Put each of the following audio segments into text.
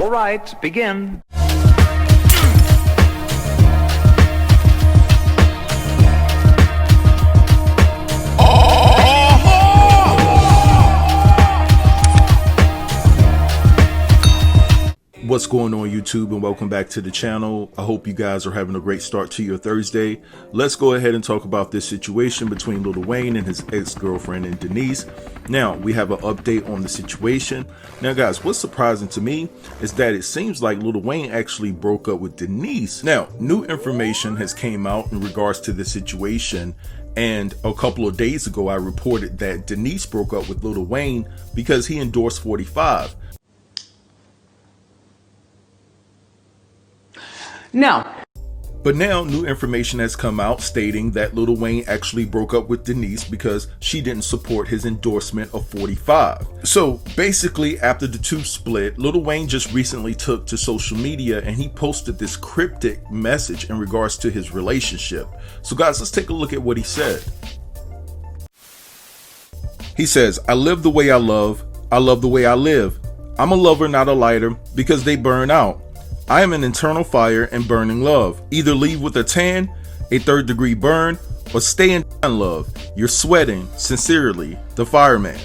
All right, begin. What's going on YouTube, and welcome back to the channel. I hope you guys are having a great start to your Thursday. Let's go ahead and talk about this situation between Lil Wayne and his ex-girlfriend and Denise. Now we have an update on the situation. Now guys, what's surprising to me is that it seems like Lil Wayne actually broke up with Denise. Now new information has came out in regards to this situation, and a couple of days ago I reported that Denise broke up with Lil Wayne because he endorsed 45. No. But now new information has come out stating that Lil Wayne actually broke up with Denise because she didn't support his endorsement of 45. So basically after the two split, Lil Wayne just recently took to social media and he posted this cryptic message in regards to his relationship. So guys, let's take a look at what he said. He says, "I live the way I love the way I live. I'm a lover, not a lighter, because they burn out. I am an internal fire and burning love. Either leave with a tan, a third-degree burn, or stay in love. You're sweating. Sincerely, the fireman."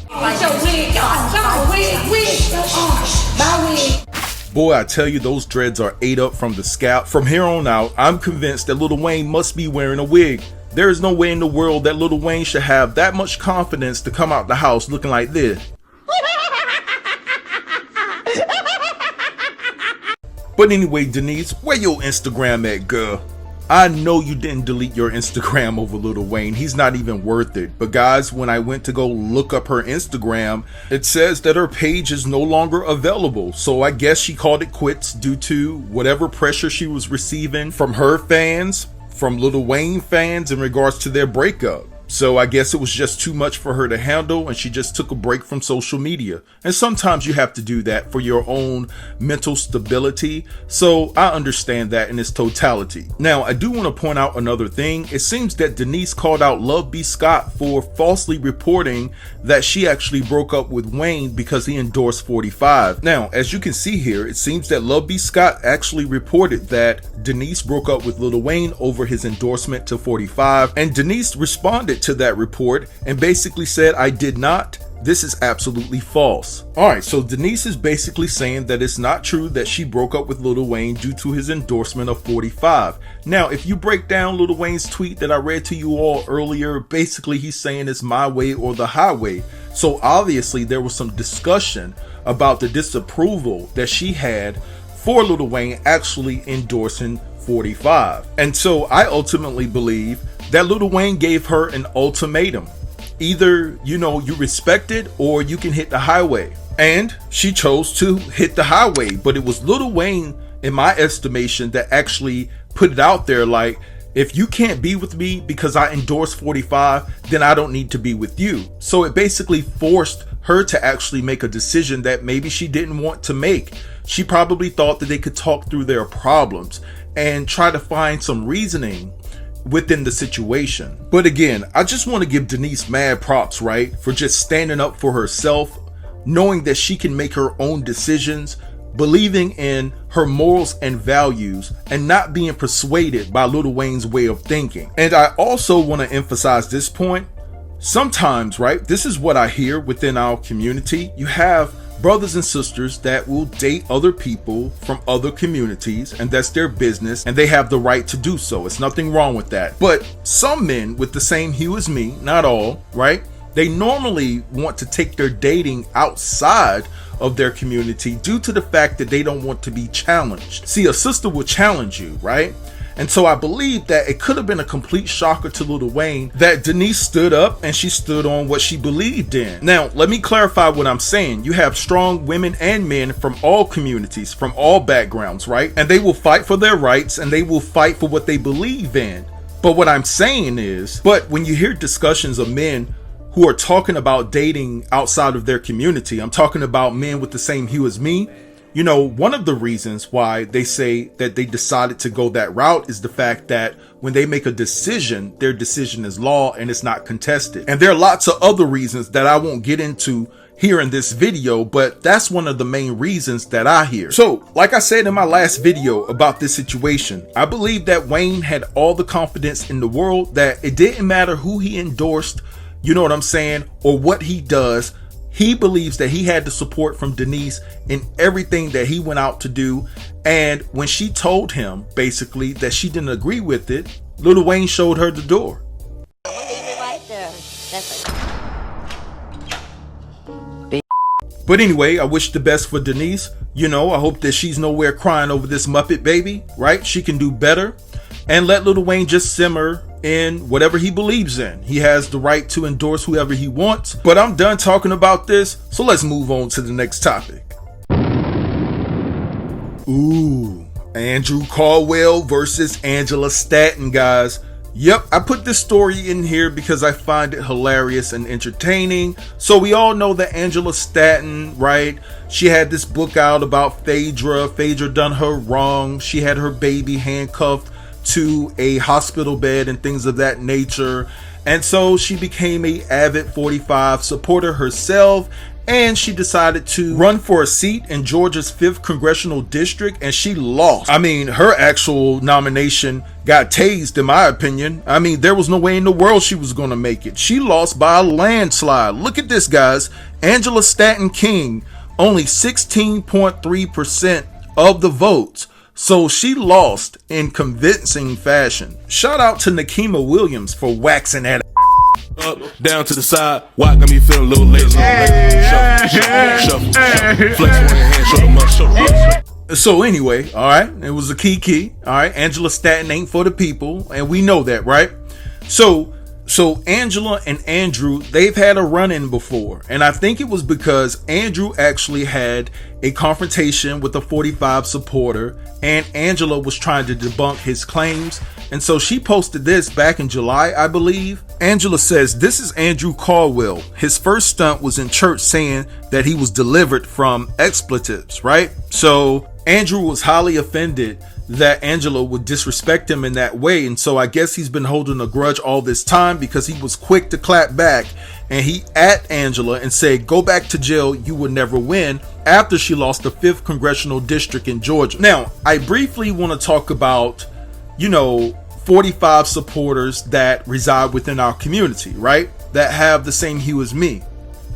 Boy, I tell you, those dreads are ate up from the scalp. From here on out, I'm convinced that Lil Wayne must be wearing a wig. There is no way in the world that Lil Wayne should have that much confidence to come out the house looking like this. But anyway, Denise, where your Instagram at, girl? I know you didn't delete your Instagram over Lil Wayne. He's not even worth it. But guys, when I went to go look up her Instagram, it says that her page is no longer available. So I guess she called it quits due to whatever pressure she was receiving from her fans, from Lil Wayne fans in regards to their breakup. So I guess it was just too much for her to handle and she just took a break from social media. And sometimes you have to do that for your own mental stability. So I understand that in its totality. Now, I do want to point out another thing. It seems that Denise called out Love B. Scott for falsely reporting that she actually broke up with Wayne because he endorsed 45. Now, as you can see here, it seems that Love B. Scott actually reported that Denise broke up with Lil Wayne over his endorsement to 45. And Denise responded to that report and basically said, "I did not. This is absolutely false." Alright, so Denise is basically saying that it's not true that she broke up with Lil Wayne due to his endorsement of 45. Now, if you break down Lil Wayne's tweet that I read to you all earlier, basically he's saying it's my way or the highway. So obviously there was some discussion about the disapproval that she had for Lil Wayne actually endorsing 45. And so I ultimately believe that Lil Wayne gave her an ultimatum. Either, you respect it or you can hit the highway. And she chose to hit the highway, but it was Lil Wayne, in my estimation, that actually put it out there like, if you can't be with me because I endorse 45, then I don't need to be with you. So it basically forced her to actually make a decision that maybe she didn't want to make. She probably thought that they could talk through their problems and try to find some reasoning within the situation. But again, I just want to give Denise mad props, right? For just standing up for herself, knowing that she can make her own decisions, believing in her morals and values, and not being persuaded by Lil Wayne's way of thinking. And I also want to emphasize this point. Sometimes, right, this is what I hear within our community. You have brothers and sisters that will date other people from other communities, and that's their business and they have the right to do so. It's nothing wrong with that. But some men with the same hue as me, not all, right, they normally want to take their dating outside of their community due to the fact that they don't want to be challenged. See, a sister will challenge you, right? And so I believe that it could have been a complete shocker to Lil Wayne that Denise stood up and she stood on what she believed in. Now, let me clarify what I'm saying. You have strong women and men from all communities, from all backgrounds, right? And they will fight for their rights and they will fight for what they believe in. But what I'm saying is, but when you hear discussions of men who are talking about dating outside of their community, I'm talking about men with the same hue as me. One of the reasons why they say that they decided to go that route is the fact that when they make a decision, their decision is law and it's not contested. And there are lots of other reasons that I won't get into here in this video, but that's one of the main reasons that I hear. So, like I said in my last video about this situation, I believe that Wayne had all the confidence in the world that it didn't matter who he endorsed, you know what I'm saying, or what he does. He believes that he had the support from Denise in everything that he went out to do. And when she told him basically that she didn't agree with it, Lil Wayne showed her the door. But anyway, I wish the best for Denise. You know, I hope that she's nowhere crying over this Muppet baby, right? She can do better. And let Lil Wayne just simmer in whatever he believes in. He has the right to endorse whoever he wants. But I'm done talking about this, so let's move on to the next topic. Ooh, Andrew Caldwell versus Angela Staton, guys. Yep, I put this story in here because I find it hilarious and entertaining. So we all know that Angela Staton, right? She had this book out about Phaedra. Phaedra done her wrong. She had her baby handcuffed to a hospital bed and things of that nature. And so she became a avid 45 supporter herself. And she decided to run for a seat in Georgia's 5th congressional district, and she lost. I mean, her actual nomination got tased, in my opinion. I mean, there was no way in the world she was going to make it. She lost by a landslide. Look at this, guys. Angela Staton King, only 16.3% of the votes. So she lost in convincing fashion. Shout out to Nikema Williams for waxing that up, down to the side, why got me feeling a little lazy? Shuffle, flex one hand, show the muscle. So anyway, all right, it was a key. All right, Angela Staton ain't for the people, and we know that, right? So Angela and Andrew, they've had a run-in before, and I think it was because Andrew actually had a confrontation with a 45 supporter, and Angela was trying to debunk his claims. And so she posted this back in July, I believe. Angela says, "This is Andrew Caldwell. His first stunt was in church saying that he was delivered from expletives," right? So Andrew was highly offended that Angela would disrespect him in that way. And so I guess he's been holding a grudge all this time because he was quick to clap back, and he at Angela and said, "Go back to jail, you will never win," after she lost the 5th congressional district in Georgia. Now, I briefly want to talk about, 45 supporters that reside within our community, right? That have the same hue as me.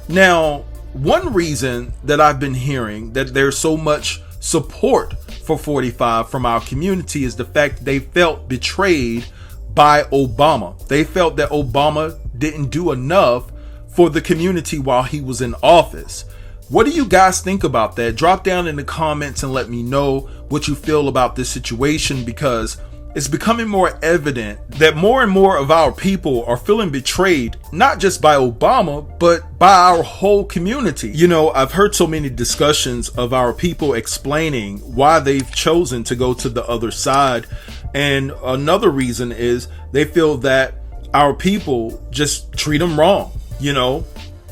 Now, one reason that I've been hearing that there's so much support for 45 from our community is the fact that they felt betrayed by Obama. They felt that Obama didn't do enough for the community while he was in office. What do you guys think about that? Drop down in the comments and let me know what you feel about this situation, because it's becoming more evident that more and more of our people are feeling betrayed, not just by Obama, but by our whole community. I've heard so many discussions of our people explaining why they've chosen to go to the other side. And another reason is they feel that our people just treat them wrong.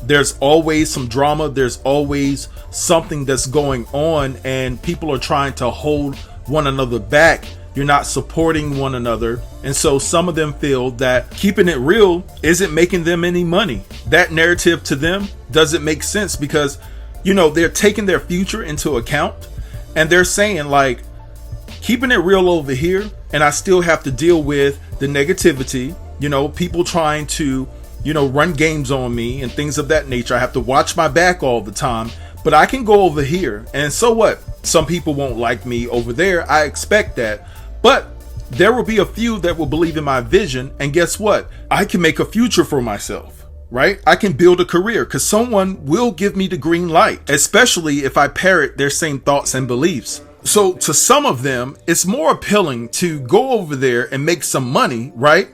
There's always some drama. There's always something that's going on, and people are trying to hold one another back. You're not supporting one another. And so some of them feel that keeping it real isn't making them any money. That narrative to them doesn't make sense because, they're taking their future into account, and they're saying, like, keeping it real over here, and I still have to deal with the negativity, people trying to, run games on me and things of that nature. I have to watch my back all the time, but I can go over here. And so what? Some people won't like me over there. I expect that. But there will be a few that will believe in my vision. And guess what? I can make a future for myself, right? I can build a career because someone will give me the green light, especially if I parrot their same thoughts and beliefs. So to some of them, it's more appealing to go over there and make some money, right?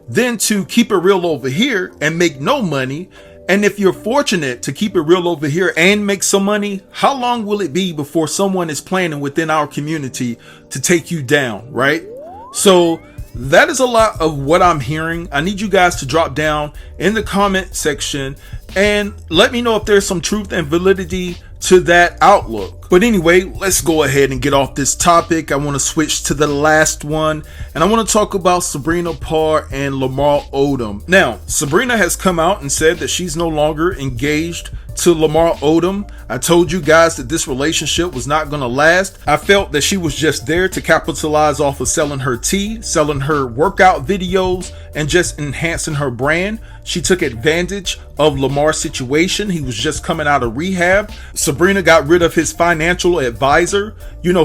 Than to keep it real over here and make no money. And if you're fortunate to keep it real over here and make some money, how long will it be before someone is planning within our community to take you down, right? So that is a lot of what I'm hearing. I need you guys to drop down in the comment section and let me know if there's some truth and validity to that outlook. But anyway, let's go ahead and get off this topic. I want to switch to the last one, and I want to talk about Sabrina Purr and Lamar Odom. Now, Sabrina has come out and said that she's no longer engaged to Lamar Odom. I told you guys that this relationship was not going to last. I felt that she was just there to capitalize off of selling her tea, selling her workout videos, and just enhancing her brand. She took advantage of Lamar's situation. He was just coming out of rehab. Sabrina got rid of his financial advisor,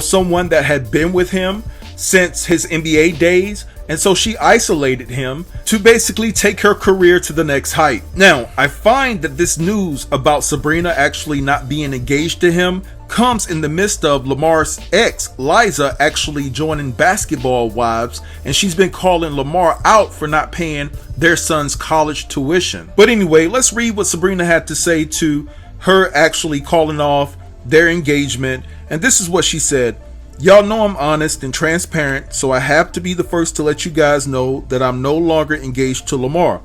someone that had been with him since his NBA days. And so she isolated him to basically take her career to the next height. Now, I find that this news about Sabrina actually not being engaged to him comes in the midst of Lamar's ex, Liza, actually joining Basketball Wives, and she's been calling Lamar out for not paying their son's college tuition. But anyway, let's read what Sabrina had to say to her actually calling off their engagement. And this is what she said. Y'all know I'm honest and transparent, so I have to be the first to let you guys know that I'm no longer engaged to Lamar.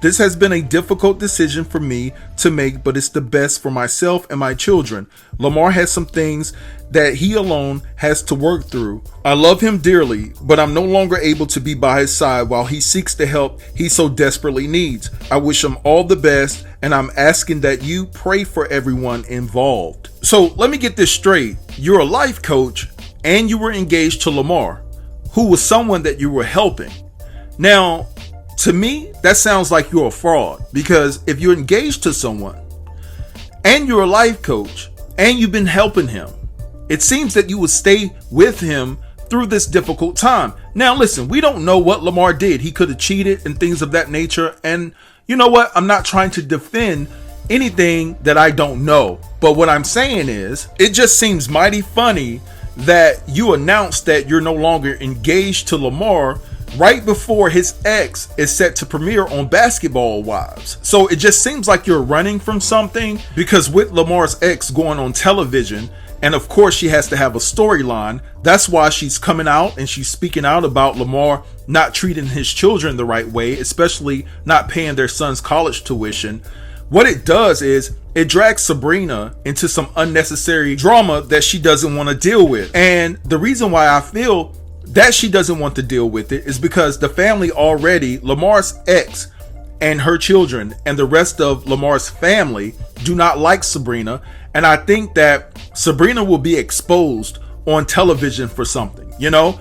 This has been a difficult decision for me to make, but it's the best for myself and my children. Lamar has some things that he alone has to work through. I love him dearly, but I'm no longer able to be by his side while he seeks the help he so desperately needs. I wish him all the best, and I'm asking that you pray for everyone involved. So let me get this straight. You're a life coach, and you were engaged to Lamar, who was someone that you were helping. Now, to me, that sounds like you're a fraud, because if you're engaged to someone and you're a life coach and you've been helping him, it seems that you would stay with him through this difficult time. Now, listen, we don't know what Lamar did. He could have cheated and things of that nature. And you know what? I'm not trying to defend anything that I don't know. But what I'm saying is, it just seems mighty funny that you announced that you're no longer engaged to Lamar right before his ex is set to premiere on Basketball Wives. So it just seems like you're running from something, because with Lamar's ex going on television, and of course she has to have a storyline, that's why she's coming out and she's speaking out about Lamar not treating his children the right way, especially not paying their son's college tuition. What it does is it drags Sabrina into some unnecessary drama that she doesn't want to deal with. And the reason why I feel that she doesn't want to deal with it is because the family already, Lamar's ex and her children and the rest of Lamar's family, do not like Sabrina. And I think that Sabrina will be exposed on television for something,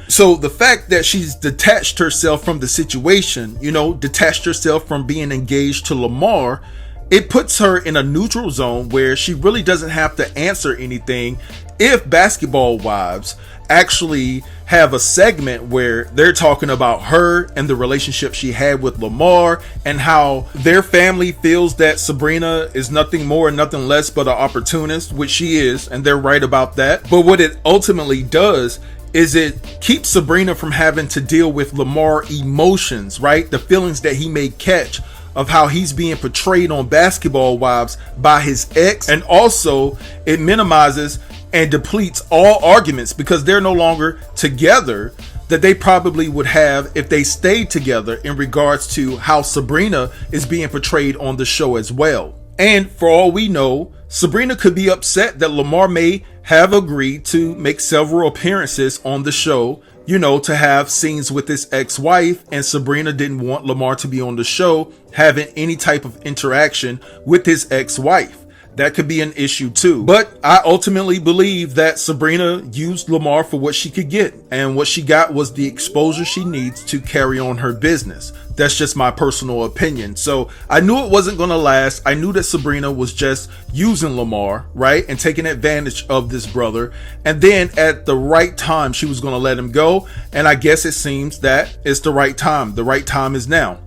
So the fact that she's detached herself from the situation, detached herself from being engaged to Lamar, it puts her in a neutral zone where she really doesn't have to answer anything. If Basketball Wives actually have a segment where they're talking about her and the relationship she had with Lamar and how their family feels that Sabrina is nothing more and nothing less but an opportunist, which she is, and they're right about that. But what it ultimately does is it keeps Sabrina from having to deal with Lamar emotions, right? The feelings that he may catch of how he's being portrayed on Basketball Wives by his ex. And also it minimizes and depletes all arguments, because they're no longer together, that they probably would have if they stayed together, in regards to how Sabrina is being portrayed on the show as well. And for all we know, Sabrina could be upset that Lamar may have agreed to make several appearances on the show, to have scenes with his ex-wife, and Sabrina didn't want Lamar to be on the show having any type of interaction with his ex-wife. That could be an issue too. But I ultimately believe that Sabrina used Lamar for what she could get, and what she got was the exposure she needs to carry on her business. That's just my personal opinion. So I knew it wasn't going to last. I knew that Sabrina was just using Lamar, right, and taking advantage of this brother. And then at the right time, she was going to let him go. And I guess it seems that it's the right time. The right time is now.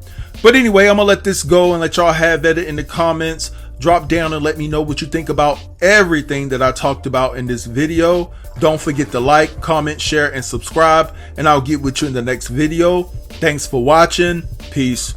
But anyway, I'm going to let this go and let y'all have at it in the comments. Drop down and let me know what you think about everything that I talked about in this video. Don't forget to like, comment, share, and subscribe. And I'll get with you in the next video. Thanks for watching. Peace.